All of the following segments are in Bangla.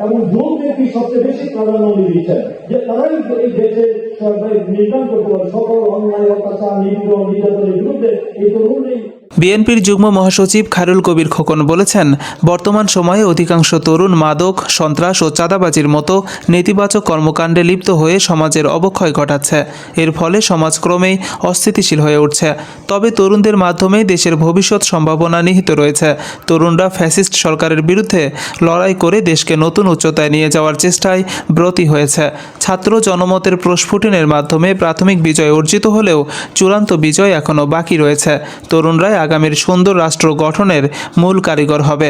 এবং যুবদেরকে সবচেয়ে বেশি প্রাধান্য দিচ্ছেন যে তারাই এই দেশের নির্মাণ করতে পারে সকল অন্যায় অত্যাচার নিপীড়ন নির্যাতনের বিরুদ্ধে এই তরুণই। বিএনপির যুগ্ম মহাসচিব খায়রুল কবির খোকন বলেছেন, বর্তমান সময়ে অধিকাংশ তরুণ মাদক, সন্ত্রাস ও চাঁদাবাজির মতো নেতিবাচক কর্মকাণ্ডে লিপ্ত হয়ে সমাজের অবক্ষয় ঘটাচ্ছে। এর ফলে সমাজ ক্রমেই অস্থিতিশীল হয়ে উঠছে। তবে তরুণদের মাধ্যমে দেশের ভবিষ্যৎ সম্ভাবনা নিহিত রয়েছে। তরুণরা ফ্যাসিস্ট সরকারের বিরুদ্ধে লড়াই করে দেশকে নতুন উচ্চতায় নিয়ে যাওয়ার চেষ্টায় ব্রতী হয়েছে। ছাত্র জনমতের প্রস্ফুটনের মাধ্যমে প্রাথমিক বিজয় অর্জিত হলেও চূড়ান্ত বিজয় এখনও বাকি রয়েছে। তরুণরাই আগামীর সুন্দর রাষ্ট্র গঠনের মূল কারিগর হবে।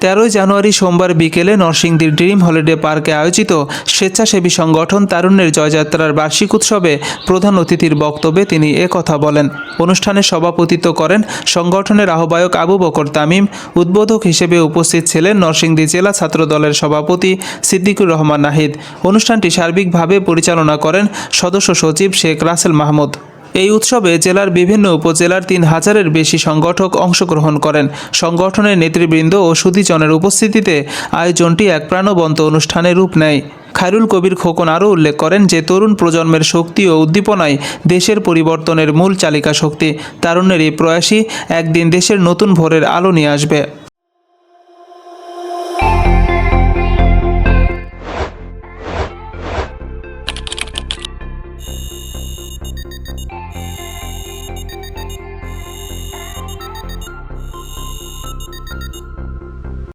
13 জানুয়ারি সোমবার বিকেলে নরসিংদীর ড্রিম হলিডে পার্কে আয়োজিত স্বেচ্ছাসেবী সংগঠন তারুণ্যের জয়যাত্রার বার্ষিক উৎসবে প্রধান অতিথির বক্তব্যে তিনি একথা বলেন। অনুষ্ঠানে সভাপতিত্ব করেন সংগঠনের আহ্বায়ক আবু বকর তামিম। উদ্বোধক হিসেবে উপস্থিত ছিলেন নরসিংদী জেলা ছাত্র দলের সভাপতি সিদ্দিকুর রহমান নাহিদ। অনুষ্ঠানটি সার্বিকভাবে পরিচালনা করেন সদস্য সচিব শেখ রাসেল মাহমুদ। এই উৎসবে জেলার বিভিন্ন উপজেলার 3000-এর বেশি সংগঠক অংশগ্রহণ করেন। সংগঠনের নেতৃবৃন্দ ও সুধীজনের উপস্থিতিতে আয়োজনটি এক প্রাণবন্ত অনুষ্ঠানে রূপ নেয়। খায়রুল কবির খোকন আরও উল্লেখ করেন যে তরুণ প্রজন্মের শক্তি ও উদ্দীপনাই দেশের পরিবর্তনের মূল চালিকা শক্তি। তারুণ্যের এই প্রয়াসই একদিন দেশের নতুন ভোরের আলো নিয়ে আসবে।